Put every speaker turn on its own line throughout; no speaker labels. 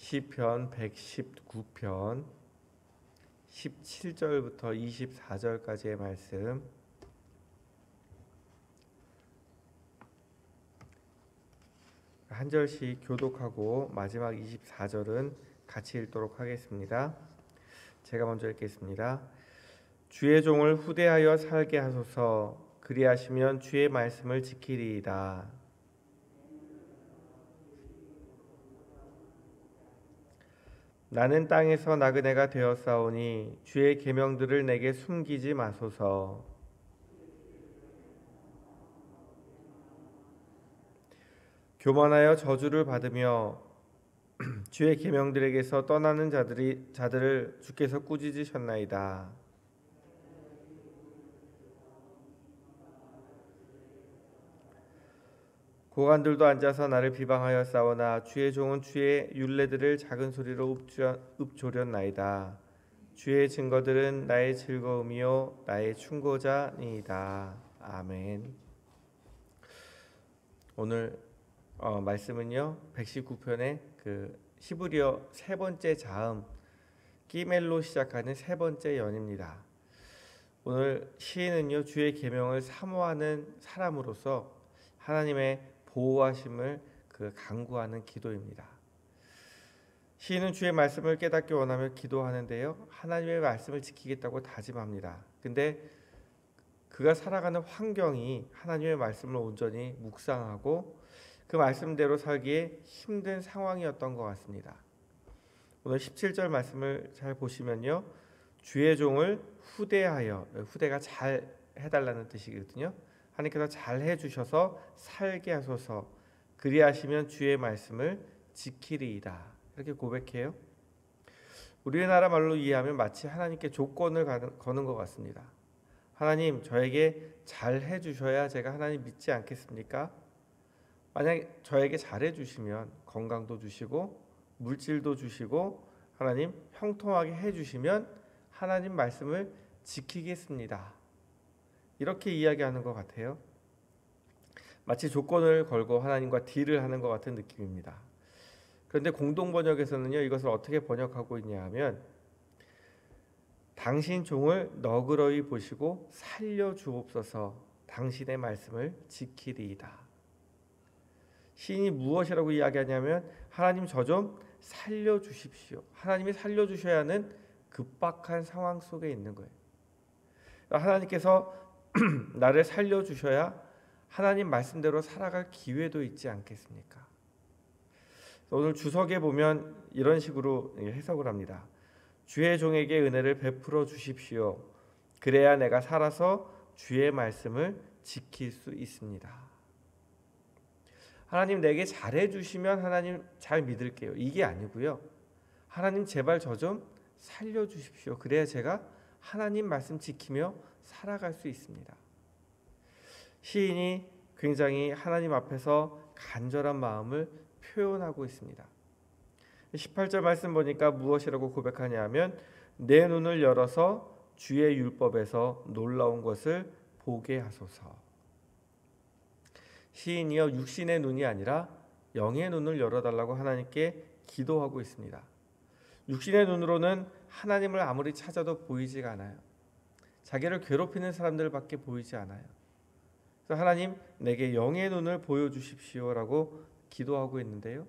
시편 119편 17절부터 24절까지의 말씀, 한 절씩 교독하고 마지막 24절은 같이 읽도록 하겠습니다. 제가 먼저 읽겠습니다. 주의 종을 후대하여 살게 하소서. 그리하시면 주의 말씀을 지키리이다. 나는 땅에서 나그네가 되었사오니 주의 계명들을 내게 숨기지 마소서. 교만하여 저주를 받으며 주의 계명들에게서 떠나는 자들을 주께서 꾸짖으셨나이다. 고관들도 앉아서 나를 비방하여 싸우나 주의 종은 주의 율례들을 작은 소리로 읊조렸나이다. 주의 증거들은 나의 즐거움이요 나의 충고자니이다. 아멘. 오늘 말씀은요 119편의 그 히브리어 세 번째 자음 끼멜로 시작하는 세 번째 연입니다. 오늘 시인은요 주의 계명을 사모하는 사람으로서 하나님의 보호하심을 간구하는 기도입니다. 시인은 주의 말씀을 깨닫기 원하며 기도하는데요, 하나님의 말씀을 지키겠다고 다짐합니다. 근데 그가 살아가는 환경이 하나님의 말씀을 온전히 묵상하고 그 말씀대로 살기에 힘든 상황이었던 것 같습니다. 오늘 17절 말씀을 잘 보시면요, 주의 종을 후대하여, 후대가 잘 해달라는 뜻이거든요. 하나님께서 잘 해주셔서 살게 하소서. 그리하시면 주의 말씀을 지키리이다. 이렇게 고백해요. 우리나라 말로 이해하면 마치 하나님께 조건을 거는 것 같습니다. 하나님, 저에게 잘 해주셔야 제가 하나님 믿지 않겠습니까? 만약 저에게 잘 해주시면 건강도 주시고 물질도 주시고 하나님 형통하게 해주시면 하나님 말씀을 지키겠습니다. 이렇게 이야기하는 것 같아요. 마치 조건을 걸고 하나님과 딜을 하는 것 같은 느낌입니다. 그런데 공동번역에서는요 이것을 어떻게 번역하고 있냐 하면, 당신 종을 너그러이 보시고 살려주옵소서. 당신의 말씀을 지키리이다. 시인이 무엇이라고 이야기하냐면, 하나님 저 좀 살려주십시오. 하나님이 살려주셔야 하는 급박한 상황 속에 있는 거예요. 하나님께서 나를 살려주셔야 하나님 말씀대로 살아갈 기회도 있지 않겠습니까? 오늘 주석에 보면 이런 식으로 해석을 합니다. 주의 종에게 은혜를 베풀어 주십시오. 그래야 내가 살아서 주의 말씀을 지킬 수 있습니다. 하나님 내게 잘해 주시면 하나님 잘 믿을게요. 이게 아니고요. 하나님 제발 저 좀 살려 주십시오. 그래야 제가 하나님 말씀 지키며 살아갈 수 있습니다. 시인이 굉장히 하나님 앞에서 간절한 마음을 표현하고 있습니다. 18절 말씀 보니까 무엇이라고 고백하냐 하면, 내 눈을 열어서 주의 율법에서 놀라운 것을 보게 하소서. 시인이요 육신의 눈이 아니라 영의 눈을 열어달라고 하나님께 기도하고 있습니다. 육신의 눈으로는 하나님을 아무리 찾아도 보이지가 않아요. 자기를 괴롭히는 사람들밖에 보이지 않아요. 그래서 하나님 내게 영의 눈을 보여주십시오라고 기도하고 있는데요,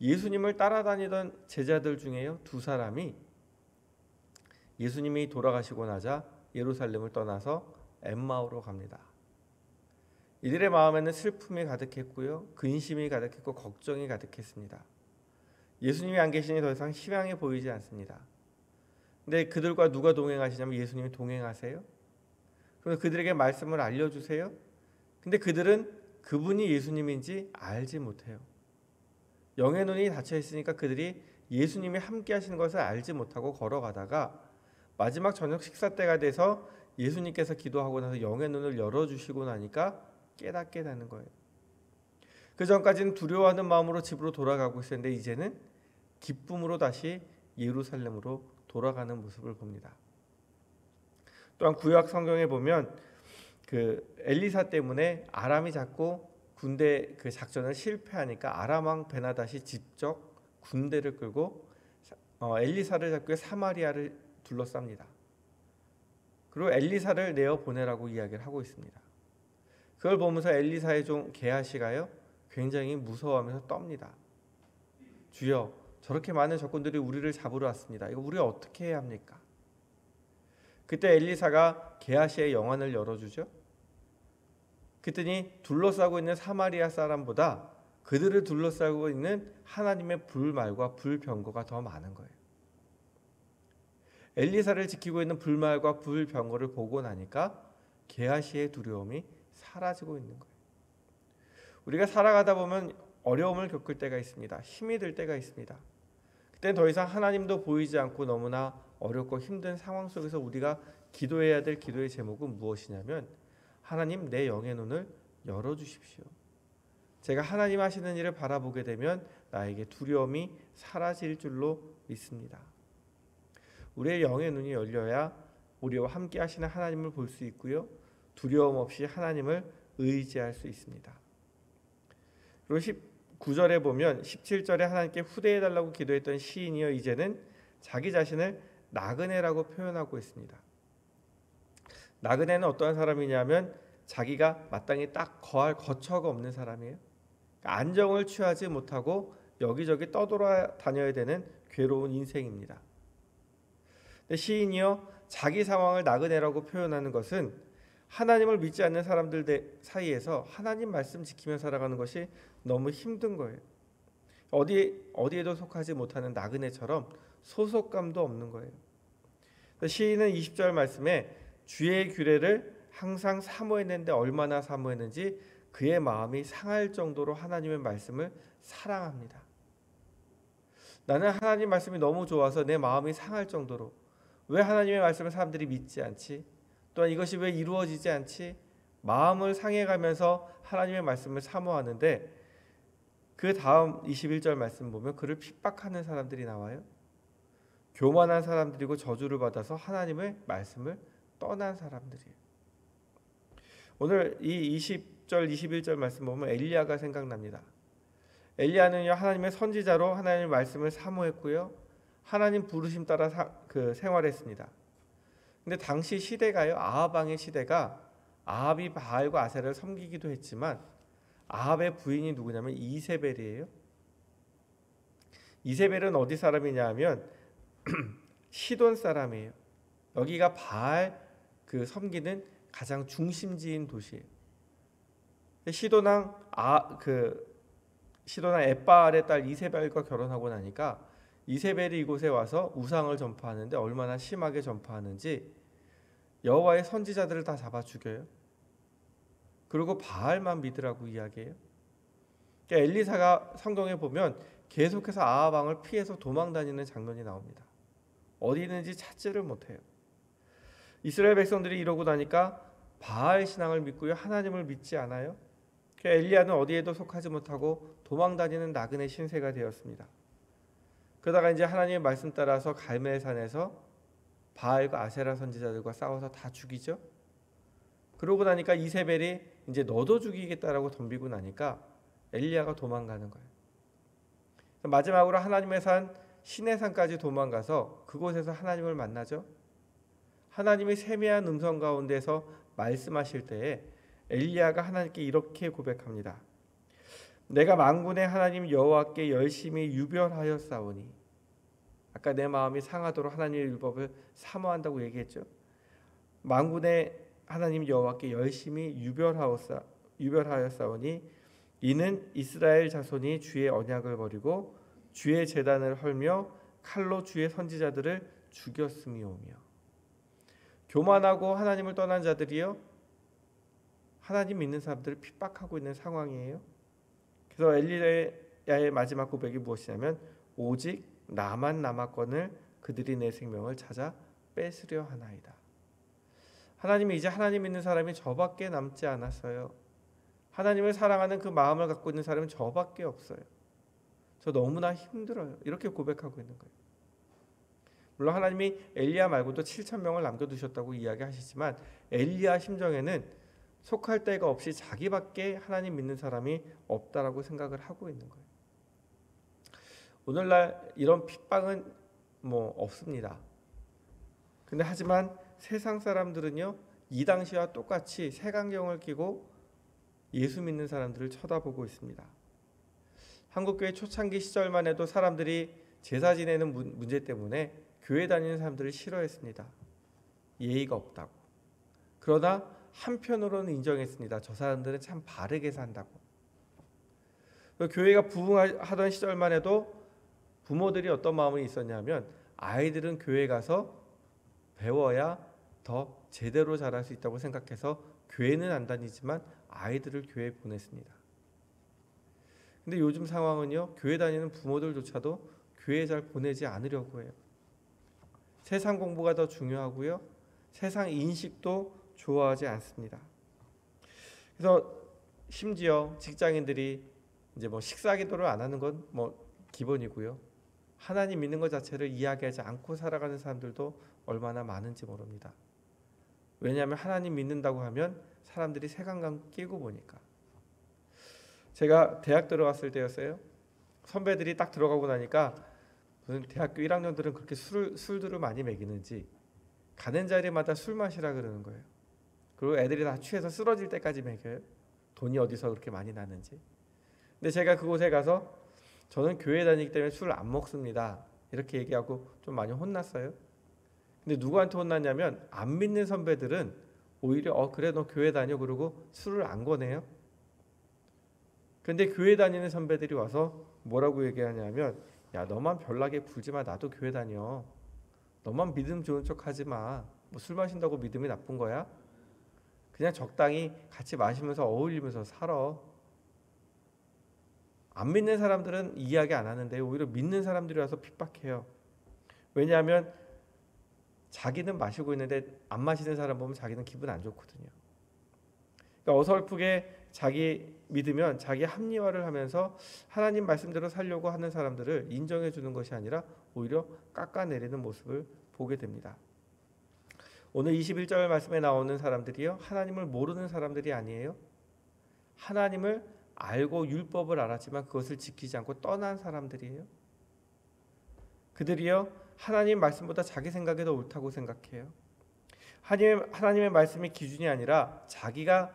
예수님을 따라다니던 제자들 중에요 두 사람이 예수님이 돌아가시고 나자 예루살렘을 떠나서 엠마오로 갑니다. 이들의 마음에는 슬픔이 가득했고요, 근심이 가득했고 걱정이 가득했습니다. 예수님이 안 계시니 더 이상 희망이 보이지 않습니다. 근데 그들과 누가 동행하시냐면 예수님이 동행하세요. 그래서 그들에게 말씀을 알려주세요. 근데 그들은 그분이 예수님인지 알지 못해요. 영의 눈이 닫혀 있으니까 그들이 예수님이 함께 하시는 것을 알지 못하고 걸어가다가 마지막 저녁 식사 때가 돼서 예수님께서 기도하고 나서 영의 눈을 열어주시고 나니까 깨닫게 되는 거예요. 그 전까지는 두려워하는 마음으로 집으로 돌아가고 있었는데 이제는 기쁨으로 다시 예루살렘으로 돌아가는 모습을 봅니다. 또한 구약 성경에 보면 그 엘리사 때문에 아람이 자꾸 군대 그 작전을 실패하니까 아람 왕 베나닷이 직접 군대를 끌고 엘리사를 잡기 위해 사마리아를 둘러쌉니다. 그리고 엘리사를 내어 보내라고 이야기를 하고 있습니다. 그걸 보면서 엘리사의 종 게하시가요 굉장히 무서워하면서 떱니다. 주여, 저렇게 많은 적군들이 우리를 잡으러 왔습니다. 이거 우리가 어떻게 해야 합니까? 그때 엘리사가 게하시의 영안을 열어주죠. 그랬더니 둘러싸고 있는 사마리아 사람보다 그들을 둘러싸고 있는 하나님의 불말과 불병거가 더 많은 거예요. 엘리사를 지키고 있는 불말과 불병거를 보고 나니까 게하시의 두려움이 사라지고 있는 거예요. 우리가 살아가다 보면 어려움을 겪을 때가 있습니다. 힘이 들 때가 있습니다. 그때는 더 이상 하나님도 보이지 않고 너무나 어렵고 힘든 상황 속에서 우리가 기도해야 될 기도의 제목은 무엇이냐면, 하나님, 내 영의 눈을 열어주십시오. 제가 하나님 하시는 일을 바라보게 되면 나에게 두려움이 사라질 줄로 믿습니다. 우리의 영의 눈이 열려야 우리와 함께 하시는 하나님을 볼 수 있고요, 두려움 없이 하나님을 의지할 수 있습니다. 그리고 19절에 보면 17절에 하나님께 후대해달라고 기도했던 시인이요, 이제는 자기 자신을 나그네라고 표현하고 있습니다. 나그네는 어떠한 사람이냐면 자기가 마땅히 딱 거할 거처가 없는 사람이에요. 안정을 취하지 못하고 여기저기 떠돌아다녀야 되는 괴로운 인생입니다. 근데 시인이요, 자기 상황을 나그네라고 표현하는 것은 하나님을 믿지 않는 사람들 사이에서 하나님 말씀 지키며 살아가는 것이 너무 힘든 거예요. 어디에도 속하지 못하는 나그네처럼 소속감도 없는 거예요. 시인은 20절 말씀에 주의 규례를 항상 사모했는데 얼마나 사모했는지 그의 마음이 상할 정도로 하나님의 말씀을 사랑합니다. 나는 하나님 말씀이 너무 좋아서 내 마음이 상할 정도로, 왜 하나님의 말씀을 사람들이 믿지 않지? 또한 이것이 왜 이루어지지 않지? 마음을 상해가면서 하나님의 말씀을 사모하는데, 그 다음 21절 말씀 보면 그를 핍박하는 사람들이 나와요. 교만한 사람들이고 저주를 받아서 하나님의 말씀을 떠난 사람들이에요. 오늘 이 20절 21절 말씀 보면 엘리야가 생각납니다. 엘리야는요, 하나님의 선지자로 하나님의 말씀을 사모했고요, 하나님 부르심 따라 생활했습니다. 근데 당시 시대가요, 아합 왕의 시대가, 아합이 바알과 아세라를 섬기기도 했지만 아합의 부인이 누구냐면 이세벨이에요. 이세벨은 어디 사람이냐 하면 시돈 사람이에요. 여기가 바알 섬기는 가장 중심지인 도시예요. 시돈왕 엣바알의 딸 이세벨과 결혼하고 나니까 이세벨이 이곳에 와서 우상을 전파하는데 얼마나 심하게 전파하는지 여호와의 선지자들을 다 잡아 죽여요. 그리고 바알만 믿으라고 이야기해요. 그러니까 엘리사가 성경에 보면 계속해서 아합 왕을 피해서 도망다니는 장면이 나옵니다. 어디 있는지 찾지를 못해요. 이스라엘 백성들이 이러고 나니까 바알 신앙을 믿고요, 하나님을 믿지 않아요. 그러니까 엘리야는 어디에도 속하지 못하고 도망다니는 나그네 신세가 되었습니다. 그러다가 이제 하나님의 말씀 따라서 갈멜산에서 바알과 아세라 선지자들과 싸워서 다 죽이죠. 그러고 나니까 이세벨이 이제 너도 죽이겠다라고 덤비고 나니까 엘리야가 도망가는 거예요. 마지막으로 하나님의 산 시내산까지 도망가서 그곳에서 하나님을 만나죠. 하나님이 세미한 음성 가운데서 말씀하실 때에 엘리야가 하나님께 이렇게 고백합니다. 내가 만군의 하나님 여호와께 열심히 유별하였사오니, 아까 내 마음이 상하도록 하나님의 율법을 사모한다고 얘기했죠. 만군의 하나님 여호와께 열심히 유별하였사오니 이는 이스라엘 자손이 주의 언약을 버리고 주의 제단을 헐며 칼로 주의 선지자들을 죽였음이오며. 교만하고 하나님을 떠난 자들이요, 하나님 믿는 사람들을 핍박하고 있는 상황이에요. 그래서 엘리야의 마지막 고백이 무엇이냐면 오직 나만 남았거늘 그들이 내 생명을 찾아 뺏으려 하나이다. 하나님이 이제 하나님 믿는 사람이 저밖에 남지 않았어요. 하나님을 사랑하는 그 마음을 갖고 있는 사람은 저밖에 없어요. 저 너무나 힘들어요. 이렇게 고백하고 있는 거예요. 물론 하나님이 엘리야 말고도 7,000명을 남겨두셨다고 이야기하시지만 엘리야 심정에는 속할 데가 없이 자기밖에 하나님 믿는 사람이 없다라고 생각을 하고 있는 거예요. 오늘날 이런 핍박은 없습니다. 근데 하지만 세상 사람들은요, 이 당시와 똑같이 색안경을 끼고 예수 믿는 사람들을 쳐다보고 있습니다. 한국교회 초창기 시절만 해도 사람들이 제사 지내는 문제 때문에 교회 다니는 사람들을 싫어했습니다. 예의가 없다고. 그러나 한편으로는 인정했습니다. 저 사람들은 참 바르게 산다고. 교회가 부흥하던 시절만 해도 부모들이 어떤 마음이 있었냐면 아이들은 교회 가서 배워야 더 제대로 자랄 수 있다고 생각해서 교회는 안 다니지만 아이들을 교회에 보냈습니다. 근데 요즘 상황은요, 교회 다니는 부모들조차도 교회에 잘 보내지 않으려고 해요. 세상 공부가 더 중요하고요, 세상 인식도 좋아하지 않습니다. 그래서 심지어 직장인들이 이제 식사 기도를 안 하는 건 기본이고요, 하나님 믿는 것 자체를 이야기하지 않고 살아가는 사람들도 얼마나 많은지 모릅니다. 왜냐하면 하나님 믿는다고 하면 사람들이 색안경 끼고 보니까. 제가 대학 들어갔을 때였어요. 선배들이 딱 들어가고 나니까 무슨 대학교 1학년들은 그렇게 술들을 많이 먹이는지 가는 자리마다 술 마시라 그러는 거예요. 그리고 애들이 다 취해서 쓰러질 때까지 먹여요. 돈이 어디서 그렇게 많이 나는지. 근데 제가 그곳에 가서 저는 교회 다니기 때문에 술 안 먹습니다, 이렇게 얘기하고 좀 많이 혼났어요. 근데 누구한테 혼났냐면 안 믿는 선배들은 오히려 그래 너 교회 다녀 그러고 술을 안 권해요. 근데 교회 다니는 선배들이 와서 뭐라고 얘기하냐면, 야 너만 별나게 굴지 마, 나도 교회 다녀. 너만 믿음 좋은 척 하지 마. 술 마신다고 믿음이 나쁜 거야? 그냥 적당히 같이 마시면서 어울리면서 살아. 안 믿는 사람들은 이야기 안 하는데 오히려 믿는 사람들이 와서 핍박해요. 왜냐하면 자기는 마시고 있는데 안 마시는 사람 보면 자기는 기분 안 좋거든요. 그러니까 어설프게 자기 믿으면 자기 합리화를 하면서 하나님 말씀대로 살려고 하는 사람들을 인정해 주는 것이 아니라 오히려 깎아내리는 모습을 보게 됩니다. 오늘 21절 말씀에 나오는 사람들이요, 하나님을 모르는 사람들이 아니에요. 하나님을 알고 율법을 알았지만 그것을 지키지 않고 떠난 사람들이에요. 그들이요, 하나님 말씀보다 자기 생각이 더 옳다고 생각해요. 하나님의 말씀이 기준이 아니라 자기가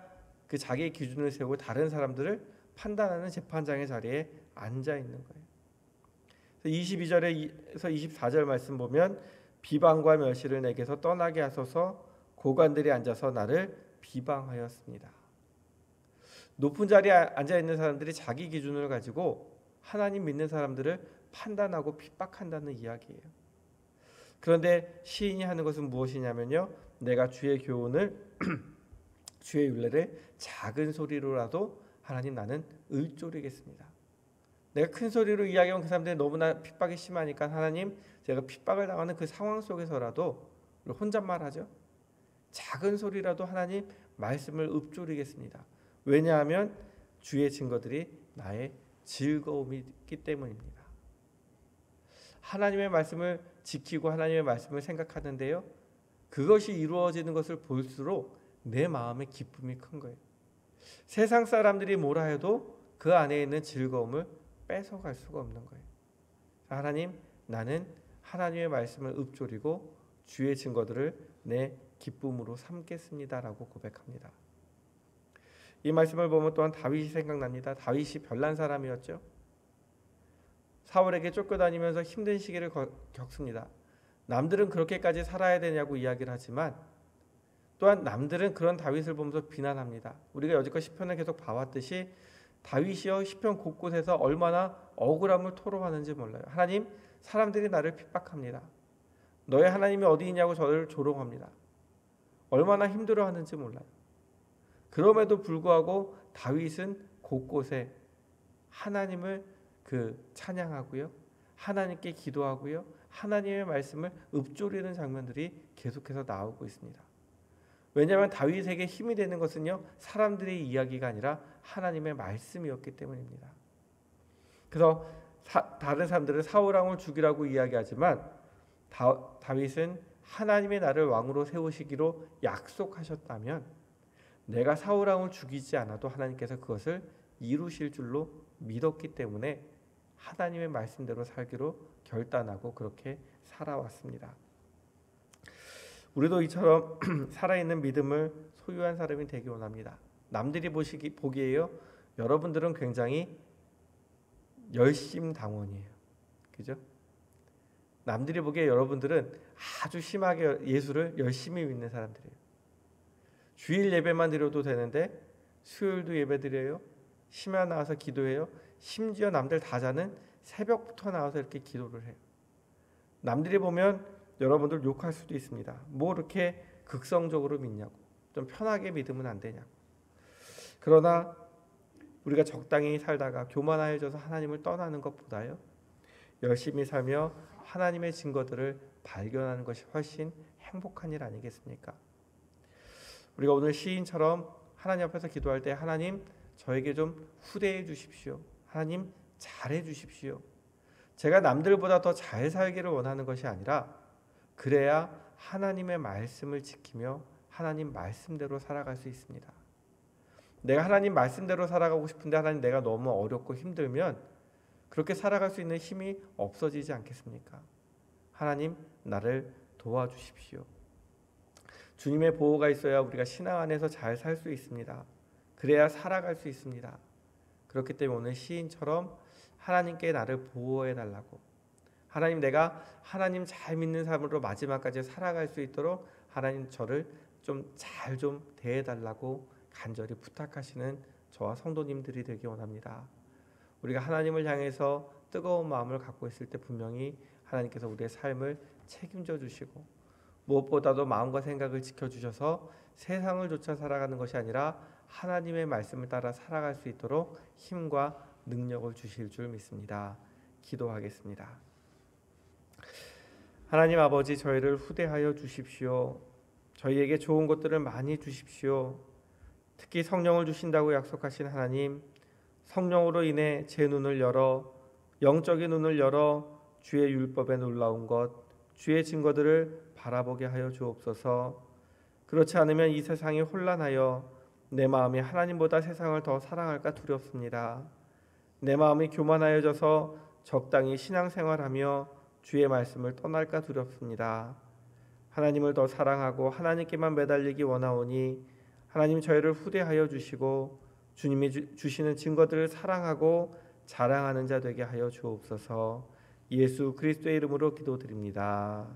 그 자기의 기준을 세우고 다른 사람들을 판단하는 재판장의 자리에 앉아 있는 거예요. 22절에서 24절 말씀 보면 비방과 멸시를 내게서 떠나게 하소서, 고관들이 앉아서 나를 비방하였습니다. 높은 자리에 앉아 있는 사람들이 자기 기준을 가지고 하나님 믿는 사람들을 판단하고 핍박한다는 이야기예요. 그런데 시인이 하는 것은 무엇이냐면요, 내가 주의 교훈을 주의 율례를 작은 소리로라도 하나님 나는 을조리겠습니다. 내가 큰 소리로 이야기하면 그 사람들이 너무나 핍박이 심하니까 하나님 제가 핍박을 당하는 그 상황 속에서라도 혼잣말하죠. 작은 소리라도 하나님 말씀을 읊조리겠습니다. 왜냐하면 주의 증거들이 나의 즐거움이기 때문입니다. 하나님의 말씀을 지키고 하나님의 말씀을 생각하는데요, 그것이 이루어지는 것을 볼수록 내 마음의 기쁨이 큰 거예요. 세상 사람들이 뭐라 해도 그 안에 있는 즐거움을 뺏어갈 수가 없는 거예요. 하나님, 나는 하나님의 말씀을 읊조리고 주의 증거들을 내 기쁨으로 삼겠습니다라고 고백합니다. 이 말씀을 보면 또한 다윗이 생각납니다. 다윗이 별난 사람이었죠. 사울에게 쫓겨다니면서 힘든 시기를 겪습니다. 남들은 그렇게까지 살아야 되냐고 이야기를 하지만 또한 남들은 그런 다윗을 보면서 비난합니다. 우리가 여지껏 시편을 계속 봐왔듯이 다윗이요, 시편 곳곳에서 얼마나 억울함을 토로하는지 몰라요. 하나님, 사람들이 나를 핍박합니다. 너의 하나님이 어디 있냐고 저를 조롱합니다. 얼마나 힘들어하는지 몰라요. 그럼에도 불구하고 다윗은 곳곳에 하나님을 찬양하고요, 하나님께 기도하고요, 하나님의 말씀을 읊조리는 장면들이 계속해서 나오고 있습니다. 왜냐하면 다윗에게 힘이 되는 것은요, 사람들의 이야기가 아니라 하나님의 말씀이었기 때문입니다. 그래서 다른 사람들은 사울 왕을 죽이라고 이야기하지만 다윗은 하나님의 나를 왕으로 세우시기로 약속하셨다면 내가 사울 왕을 죽이지 않아도 하나님께서 그것을 이루실 줄로 믿었기 때문에 하나님의 말씀대로 살기로 결단하고 그렇게 살아왔습니다. 우리도 이처럼 살아있는 믿음을 소유한 사람이 되기 원합니다. 남들이 보기에요, 여러분들은 굉장히 열심당원이에요. 그죠? 남들이 보기에 여러분들은 아주 심하게 예수를 열심히 믿는 사람들이에요. 주일 예배만 드려도 되는데 수요일도 예배 드려요. 심야 나와서 기도해요. 심지어 남들 다 자는 새벽부터 나와서 이렇게 기도를 해요. 남들이 보면 여러분들 욕할 수도 있습니다. 뭐 이렇게 극성적으로 믿냐고, 좀 편하게 믿으면 안 되냐고. 그러나 우리가 적당히 살다가 교만하여져서 하나님을 떠나는 것보다요, 열심히 살며 하나님의 증거들을 발견하는 것이 훨씬 행복한 일 아니겠습니까? 우리가 오늘 시인처럼 하나님 앞에서 기도할 때, 하나님 저에게 좀 후대해 주십시오. 하나님 잘해 주십시오. 제가 남들보다 더 잘 살기를 원하는 것이 아니라, 그래야 하나님의 말씀을 지키며 하나님 말씀대로 살아갈 수 있습니다. 내가 하나님 말씀대로 살아가고 싶은데 하나님 내가 너무 어렵고 힘들면 그렇게 살아갈 수 있는 힘이 없어지지 않겠습니까? 하나님 나를 도와주십시오. 주님의 보호가 있어야 우리가 신앙 안에서 잘 살 수 있습니다. 그래야 살아갈 수 있습니다. 그렇기 때문에 오늘 시인처럼 하나님께 나를 보호해 달라고, 하나님 내가 하나님 잘 믿는 삶으로 마지막까지 살아갈 수 있도록 하나님 저를 좀 잘 좀 대해달라고 간절히 부탁하시는 저와 성도님들이 되기 원합니다. 우리가 하나님을 향해서 뜨거운 마음을 갖고 있을 때 분명히 하나님께서 우리의 삶을 책임져 주시고, 무엇보다도 마음과 생각을 지켜주셔서 세상을 쫓아 살아가는 것이 아니라 하나님의 말씀을 따라 살아갈 수 있도록 힘과 능력을 주실 줄 믿습니다. 기도하겠습니다. 하나님 아버지, 저희를 후대하여 주십시오. 저희에게 좋은 것들을 많이 주십시오. 특히 성령을 주신다고 약속하신 하나님, 성령으로 인해 제 눈을 열어, 영적인 눈을 열어 주의 율법에 놀라운 것, 주의 증거들을 바라보게 하여 주옵소서. 그렇지 않으면 이 세상이 혼란하여 내 마음이 하나님보다 세상을 더 사랑할까 두렵습니다. 내 마음이 교만하여져서 적당히 신앙생활하며 주의 말씀을 떠날까 두렵습니다. 하나님을 더 사랑하고 하나님께만 매달리기 원하오니 하나님 저희를 후대하여 주시고 주님이 주시는 증거들을 사랑하고 자랑하는 자 되게 하여 주옵소서. 예수 그리스도의 이름으로 기도드립니다.